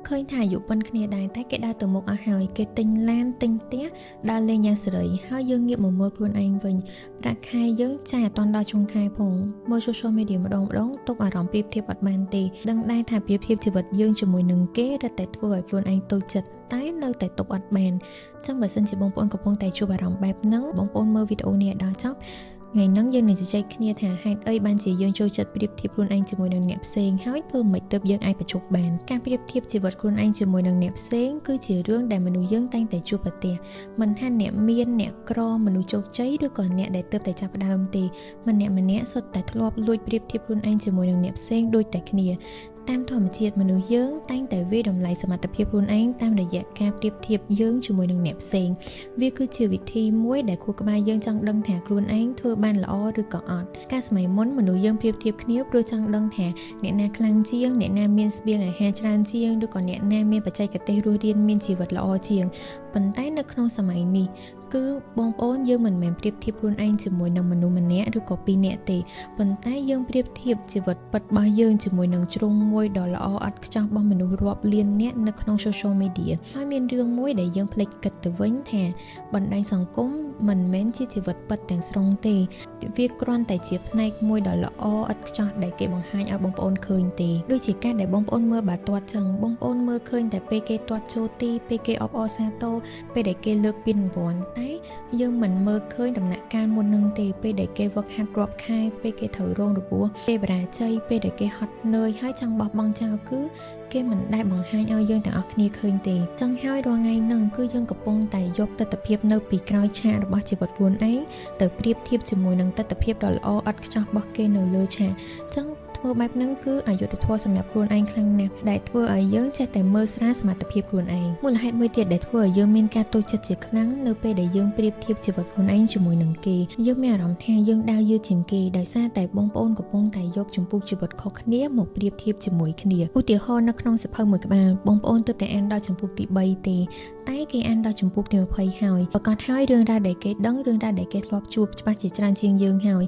ឃើញថាយុបិនគ្នាដែរតែគេដើរទៅមុខអស់ហើយគេទិញឡានទិញផ្ទះដើរលេងយ៉ាងសេរីហើយយើងងាកមកមើលខ្លួនឯងវិញប្រាក់ខែយើងចាយអត់ទាន់ដល់ចុងខែផងមើល social media ម្ដងទុកអារម្មណ៍ប្រៀបធៀបអត់បានទេដឹងដែរថាប្រៀបធៀបជីវិតយើងជាមួយនឹងគេរត់តែធ្វើឲ្យខ្លួនឯងតូចចិត្តតែនៅតែទប់អត់បានអញ្ចឹងបើសិនជាបងប្អូនកំពុងតែជួបអារម្មណ៍បែបហ្នឹងបងប្អូនមើលវីដេអូនេះឲ្យដល់ចប់ថ្ងៃហ្នឹងយើងនឹងជជែកគ្នាថាហេតុអីបានជាយើងចូលចិត្តប្រៀបធៀបខ្លួនឯងជាមួយនឹងអ្នកផ្សេងហើយធ្វើមិនទើបយើងអាចបញ្ចុះបានការប្រៀបធៀបជីវិតខ្លួនឯងជាមួយនឹងអ្នកផ្សេងគឺជារឿងដែលមនុស្សយើងតែងតែជួបប្រទះមិនថាអ្នកមានអ្នកក្រមនុស្សជោគជ័យឬក៏អ្នកដែលទើបតែចាប់ផ្ដើមទេម្នាក់សុទ្ធតែធ្លាប់លួចប្រៀបធៀបខ្លួនឯងជាមួយនឹងអ្នកផ្សេងដូចតែគ្នាតាមធម្មជាតិមនុស្សយើងតែងតែវាយតម្លៃសមត្ថភាពខ្លួនឯងតាមរយៈការប្រៀបធៀបយើងជាមួយនឹងអ្នកផ្សេងវាគឺជាវិធីមួយដែលខួរក្បាលយើងចង់ដឹងថាខ្លួនឯងធ្វើបានល្អឬក៏អត់កាលសម័យមុនមនុស្សយើងប្រៀបធៀបគ្នាព្រោះចង់ដឹងថាអ្នកណាខ្លាំងជាងអ្នកណាមានស្បៀងអាហារច្រើនជាងឬក៏អ្នកណាមានបច្ចេកទេសរស់រានមានជីវិតល្អជាងប៉ុន្តែនៅក្នុងសម័យនេះគឺបងប្អូនយើងមិនមែនប្រៀបធៀបខ្លួនឯងជាមួយនឹងមនុស្សម្នាក់ឬក៏ពីរនាក់ទេប៉ុន្តែយើងប្រៀបធៀបជីវិតពិតរបស់យើងជាមួយនឹងជ្រុងមួយដ៏ល្អឥតខ្ចោះរបស់មនុស្សរាប់លាននាក់នៅក្នុង social media ហើយមានរឿងមួយដែលយើងភ្លេចគិតទៅវិញថាបណ្ដាញសង្គមមិនមែនជាជីវិតពិតទាំងស្រុងទេវាគ្រាន់តែជាផ្នែកមួយដ៏ល្អឥតខ្ចោះដែលគេបង្ហាញឲ្យបងប្អូនឃើញទេដូចជាការដែលបងប្អូនមើលបាល់ទាត់ចឹងបងប្អូនមើលឃើញតែពេលគេទាត់ចូលទីពេលគេអបអរសាទរពេលដែលគេលើកពានរង្វាន់តែយើងមិនមើលឃើញដំណាក់កាលមុននឹងទេពេលដែលគេវឹកហាត់រាប់ខែពេលគេត្រូវរងរបួសពេលបរាជ័យពេលដែលគេហត់នឿយហើយចង់បោះបង់ចោលគឺគេមិនដែលបង្ហាញឲ្យយើងទាំងអស់គ្នាឃើញទេចឹងហើយរាល់ថ្ងៃហ្នឹងគឺយើងកំពុងតែយកទស្សនវិជ្ជានៅពីក្រោយឆាករបស់ជីវិតខ្លួនឯងទៅប្រៀបធៀបជាមួយនឹងទស្សនវិជ្ជាដ៏ល្អឥតខ្ចោះរបស់គេនៅលើឆាកចឹងធ្វើបែបហ្នឹងគឺអយុត្តិធម៌សម្រាប់ខ្លួនឯងខ្លាំងណាស់ដែលធ្វើឲ្យយើងចេះតែមើលស្រាលសមត្ថភាពខ្លួនឯងមូលហេតុមួយទៀតដែលធ្វើឲ្យយើងមានការតូចចិត្តជាខ្លាំងនៅពេលដែលយើងប្រៀបធៀបជីវិតខ្លួនឯងជាមួយនឹងគេយើងមានអារម្មណ៍ថាយើងដើរយឺតជាងគេដោយសារតែបងប្អូនកំពុងតែយកចម្ពោះជីវិតខុសគ្នាមកប្រៀបធៀបជាមួយគ្នាឧទាហរណ៍នៅក្នុងសៀវភៅមួយក្បាលបងប្អូនទើបតែអានដល់ចម្ពោះទី3ទេតែគេអានដល់ចម្ពោះទី20ហើយប្រកាសហើយរឿងរ៉ាវដែលគេដឹងរឿងរ៉ាវដែលគេធ្លាប់ជួបច្បាស់ជាច្រើនជាងយើងហើយ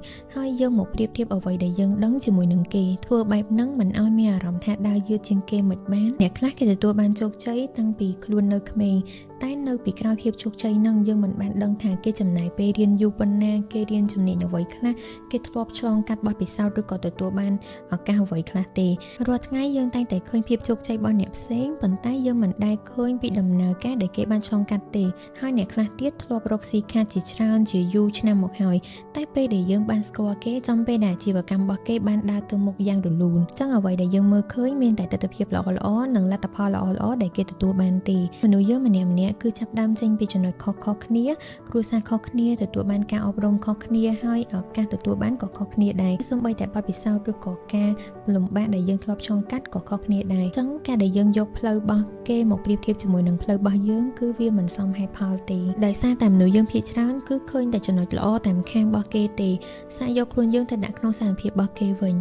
យើងមកប្រៀបធៀបអ្វីដែលយើងដឹងជាមួយនឹងគេធ្វើបែបហ្នឹងមិនឲ្យមានអារម្មណ៍ថាដើរយឺតជាងគេមិនបានអ្នកខ្លះគេទទួលបានជោគជ័យតាំងពីខ្លួននៅក្មេងតែនៅពីក្រោយភាពជោគជ័យហ្នឹងយើងមិនបានដឹងថាគេចំណាយពេលរៀនយូរប៉ុណ្ណាគេរៀនជំនាញអ្វីខ្លះគេធ្លាប់ឆ្លងកាត់បទពិសោធន៍ឬក៏ទទួលបានឱកាសអ្វីខ្លះទេរាល់ថ្ងៃយើងតែងតែឃើញភាពជោគជ័យរបស់អ្នកផ្សេងប៉ុន្តែយើងមិនដែលឃើញពីដំណើរការដែលគេបានឆ្លងកាត់ទេហើយអ្នកខ្លះទៀតធ្លាប់រកស៊ីខាតជាច្រើនជាយូរឆ្នាំមកហើយតែពេលដែលយើងបានស្គាល់គេចំពេលដែលអាជីវកម្មរបស់គេបានដើរទៅមុខយ៉ាងរលូនចឹងអ្វីដែលយើងមើលឃើញមានតែទស្សនវិជ្ជាល្អៗនិងលទ្ធផលល្អៗដែលគេទទួលបានទេមនុស្សយើងម្នាក់គឺចាប់ដើមចេញពីចំណុចខុសៗគ្នាគ្រួសារខុសគ្នាទទួលបានការអប់រំខុសគ្នាហើយឱកាសទទួលបានក៏ខុសគ្នាដែរសូម្បីតែបទពិសោធន៍ឬក៏ការលំបាកដែលយើងធ្លាប់ឆ្លងកាត់ក៏ខុសគ្នាដែរអញ្ចឹងការដែលយើងយកផ្លូវរបស់គេមកប្រៀបធៀបជាមួយនឹងផ្លូវរបស់យើងគឺវាមិនសមហេតុផលទេដោយសារតែមនុស្សយើងភាគច្រើនគឺឃើញតែចំណុចល្អតាមខាងរបស់គេទេសាកយកខ្លួនយើងទៅដាក់ក្នុងស្ថានភាពរបស់គេវិញ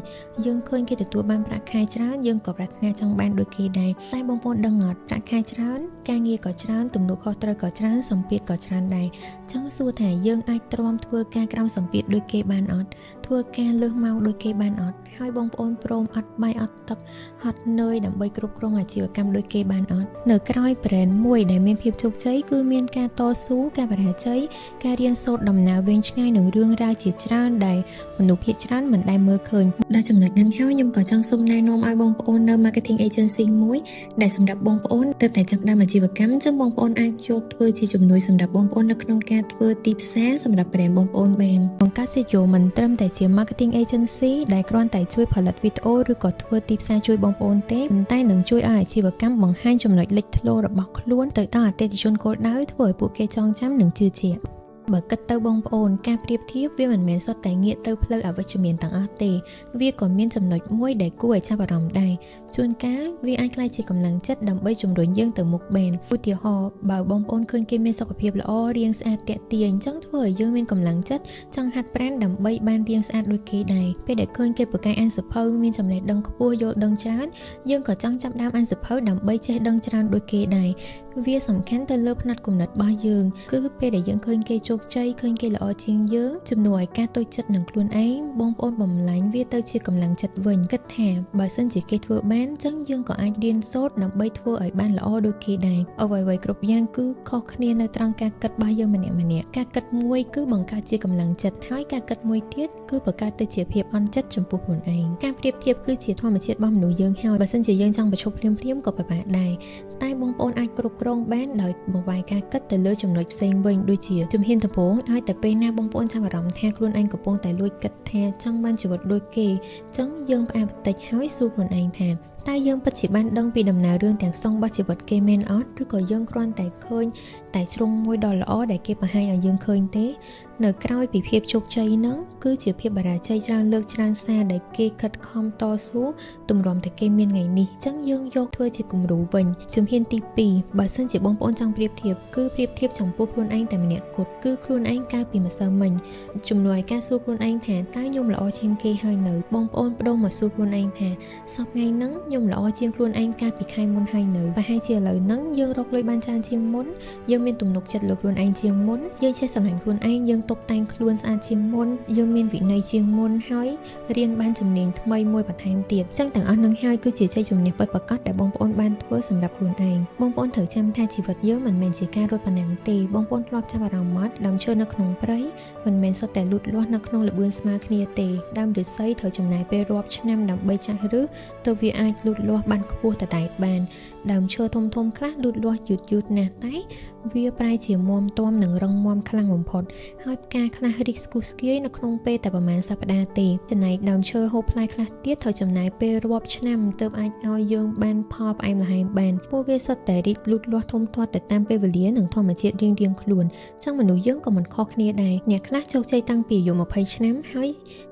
យើងឃើញគេទទួលបានប្រាក់ខែច្រើនយើងក៏ប្រាថ្នាចង់បានដូចគេដែរតែបងប្អូនដឹងអត់ប្រាក់ខែច្រើនការងារក៏ច្រើនទំនួលខុសត្រូវក៏ច្រើនសម្ពាធក៏ច្រើនដែរចង់សួរថាយើងអាចទ្រាំធ្វើការក្រោមសម្ពាធដូចគេបានអត់ធ្វើការលើសម៉ោងដូចគេបានអត់ហើយបងប្អូនព្រមអត់បាយអត់ទឹកហត់នឿយដើម្បីគ្រប់គ្រងអាជីវកម្មដូចគេបានអត់នៅក្រោយ brand មួយដែលមានភាពជោគជ័យគឺមានការតស៊ូការបរាជ័យការរៀនសូត្រដំណើរវែងឆ្ងាយនឹងរឿងរ៉ាវជាច្រើនដែលមនុស្សភាគច្រើនមិនដែលមើលឃើញដល់ចំណុចហ្នឹងហើយខ្ញុំក៏ចង់សូមណែនាំឲ្យបងប្អូននៅ marketing agency មួយដែលសម្រាប់បងប្អូនទើបតែចាប់ផ្ដើមអាជីវកម្មចឹងបងប្អូនអាចយកធ្វើជាជំនួយសម្រាប់បងប្អូននៅក្នុងការធ្វើទីផ្សារសម្រាប់ brand បងប្អូនបានបង្កើត SEO មិនត្រឹមតែជា marketing agency ដែលគ្រាន់តែជួយផលិតវីដេអូឬក៏ធ្វើទីផ្សារជួយបងប្អូនទេប៉ុន្តែនឹងជួយឲ្យអាជីវកម្មបង្ហាញចំណុចលេចធ្លោរបស់ខ្លួនទៅដល់អតិថិជនគោលដៅធ្វើឲ្យពួកគេចងចាំនិងជឿជាក់បើគិតទៅបងប្អូនការប្រៀបធៀបវាមិនមែនសុទ្ធតែងាកទៅផ្លូវអវិជ្ជមានទាំងអស់ទេវាក៏មានចំណុចមួយដែលគួរឲ្យចាប់អារម្មណ៍ដែរជួនកាលវាអាចក្លាយជាកម្លាំងចិត្តដើម្បីជំរុញយើងទៅមុខបានឧទាហរណ៍បើបងប្អូនឃើញគេមានសុខភាពល្អរាងស្អាតទាក់ទាញអញ្ចឹងធ្វើឲ្យយើងមានកម្លាំងចិត្តចង់ហាត់ប្រាណដើម្បីបានរាងស្អាតដូចគេដែរពេលដែលឃើញគេប្រកែកអានសៀវភៅមានចំណេះដឹងខ្ពស់យល់ដឹងច្រើនយើងក៏ចង់ចាប់ផ្ដើមអានសៀវភៅដើម្បីចេះដឹងច្រើនដូចគេដែរវាសំខាន់ទៅលើផ្នត់គំនិតរបស់យើងគឺពេលដែលយើងឃើញគេជោគ កជ័យឃើញគេល្អជាងយើងជំនួសឲ្យការតូចចិត្តនឹងខ្លួនឯងបងប្អូនបំលែងវាទៅជាកម្លាំងចិត្តវិញគិតថាបើសិនជាគេធ្វើបានចឹងយើងក៏អាចរៀនសូត្រដើម្បីធ្វើឲ្យបានល្អដូចគេដែរអ្វីៗគ្រប់យ៉ាងគឺខុសគ្នានៅត្រង់ការគិតរបស់យើងម្នាក់ៗការគិតមួយគឺបង្កើតជាកម្លាំងចិត្តហើយការគិតមួយទៀតគឺបង្កើតទៅជាភាពអន់ចិត្តចំពោះខ្លួនឯងការប្រៀបធៀបគឺជាធម្មជាតិរបស់មនុស្សយើងហើយបើសិនជាយើងចង់ប្រឈប់ភ្លាមៗក៏ពិបាកដែរតែបងប្អូនអាចគ្រប់គ្រងបានដោយបង្វែរការគិតទៅលើចំណុចផ្សេងវិញដូចជាជំហានដំបូងឲ្យតែពេលណាបងប្អូនចាប់អារម្មណ៍ថាខ្លួនឯងកំពុងតែលួចគិតថាចង់បានជីវិតដូចគេចឹងយើងផ្អាកបន្តិចហើយសួរខ្លួនឯងថាតើយើងពិតជាបានដឹងពីដំណើររឿងទាំងស្រុងរបស់ជីវិតគេមែនអត់ឬក៏យើងគ្រាន់តែឃើញតែជ្រុងមួយដ៏ល្អដែលគេបង្ហាញឲ្យយើងឃើញទេនៅក្រោយពីភាពជោគជ័យហ្នឹងគឺជាភាពបរាជ័យច្រើនលើកច្រើនសារដែលគេខិតខំតស៊ូទម្រាំតែគេមានថ្ងៃនេះចឹងយើងយកធ្វើជាគំរូវិញជំហានទី2បើសិនជាបងប្អូនចង់ប្រៀបធៀបគឺប្រៀបធៀបចំពោះខ្លួនឯងតែម្នាក់គត់គឺខ្លួនឯងកាលពីម្សិលមិញជំនួសឲ្យការសួរខ្លួនឯងថាតើខ្ញុំល្អជាងគេហើយនៅបងប្អូនបដូរមកសួរខ្លួនឯងថាសប្តាហ៍ហ្នឹងខ្ញុំល្អជាងខ្លួនឯងកាលពីខែមុនហើយនៅប្រហែលជាឥឡូវហ្នឹងយើងរកលុយបានច្រើនជាងមុនយើងមានទំនុកចិត្តលើខ្លួនឯងជាងមុនយើងចេះស្រឡាញ់ខ្លួនឯងយើងតុបតែងខ្លួនស្អាតជាងមុនយើងមានវិន័យជាងមុនហើយរៀនបានជំនាញថ្មីមួយបន្ថែមទៀតចឹងទាំងអស់នឹងហើយគឺជាជ័យជំនះពិតប្រាកដដែលបងប្អូនបានធ្វើសម្រាប់ខ្លួនឯងបងប្អូនត្រូវចាំថាជីវិតយើងមិនមែនជាការរត់ប៉ុណ្ណឹងទេបងប្អូនធ្លាប់ចាប់អារម្មណ៍មកដើមឈើនៅក្នុងព្រៃមិនមែនសុទ្ធតែលូតលាស់នៅក្នុងល្បឿនស្មើគ្នាទេដើមឫស្សីត្រូវចំណាយពេលរាប់ឆ្នាំដើម្បីចាស់ឫសទៅវាអាចលូតលាស់បានខ្ពស់តតែបានដើមឈើធំៗខ្លះលូតលាស់យឺតៗណាស់តែវាប្រែជាមាំទាំនិងរឹងមាំខ្លាំងបំផុតហើយផ្កាខ្លះរីកស្គុះស្គាយនៅក្នុងពេលតែប្រហែលសប្តាហ៍ទេចំណែកដើមឈើហូបផ្លែខ្លះទៀតត្រូវចំណាយពេលរាប់ឆ្នាំទើបអាចឲ្យយើងបានផលផ្អែមល្ហែមបានពួកវាសុទ្ធតែរីកលូតលាស់ធំធាត់ទៅតាមពេលវេលានិងធម្មជាតិរៀងៗខ្លួនចឹងមនុស្សយើងក៏មិនខុសគ្នាដែរអ្នកខ្លះជោគជ័យតាំងពីអាយុ20ឆ្នាំហើយ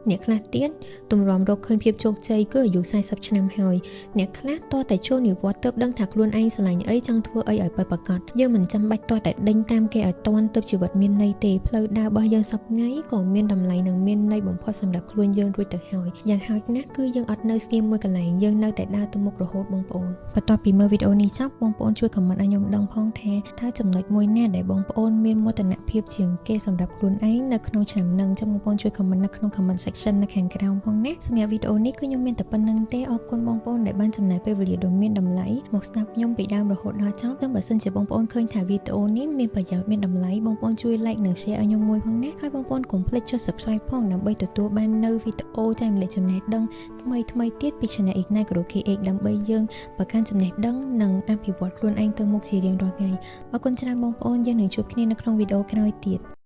អ្នកខ្លះទៀតទម្រាំរកឃើញភាពជោគជ័យគឺអាយុ40ឆ្នាំហើយអ្នកខ្លះតតែចូលនិវត្តន៍ទើបដឹងថាខ្លួនឯងស្រឡាញ់អីចង់ធ្វើអីឲ្យពិតប្រាកដយើងមិនចាំបាច់តតែដេញតាមគេឲ្យតាន់ទើបជីវិតមានន័យទេផ្លូវដើររបស់យើងសប្ថ្ងៃក៏មានតម្លៃនិងមានន័យបំផុតសម្រាប់ខ្លួនយើងរួចទៅហើយយ៉ាងហោចណាស់គឺយើងអត់នៅស្ងៀមមួយកន្លែងយើងនៅតែដើរទៅមុខរហូតបងប្អូនបន្ទាប់ពីមើលវីដេអូនេះចប់បងប្អូនជួយខមមិនឲ្យខ្ញុំដឹងផងថាតើចំណុចមួយណាដែលបងប្អូនមានមោទនភាពជាងគេសម្រាប់ខ្លួនឯងនៅក្នុងឆ្នាំនឹងចាំបងប្អូនជួយខមមិននៅក្នុង comment section នៅខាងក្រោមផងណាសម្រាប់វីដេអូនេះគឺខ្ញុំមានតែប៉ុណ្្នឹងទេអរគុណបងប្អូនដែលបានចំណាយពេលវេលាដ៏មានតម្លៃមកស្ដាប់ខ្ញុំពីដើមរហូតដល់ចប់តែបើសិនជាបងប្អូនឃើញថាវីដេអូនេះមានប្រយោជន៍មានតម្លៃបងប្អូនជួយ like និង share ឲ្យខ្ញុំមួយផងណាហើយបងប្អូនកុំភ្លេចចុច subscribe ផងដើម្បីទទួលបាននៅវីដេអូចែករំលែកចំណេះដឹងថ្មីៗទៀតពី Channel Ignite Guru KH ដើម្បីយើងបង្កើនចំណេះដឹងនិងអភិវឌ្ឍខ្លួនឯងទៅមុខជារៀងរាល់ថ្ងៃអរគុណច្រើនបងប្អូនយើងនឹងជួបគ្នានៅក្នុងវីដេអូក្រោយទៀត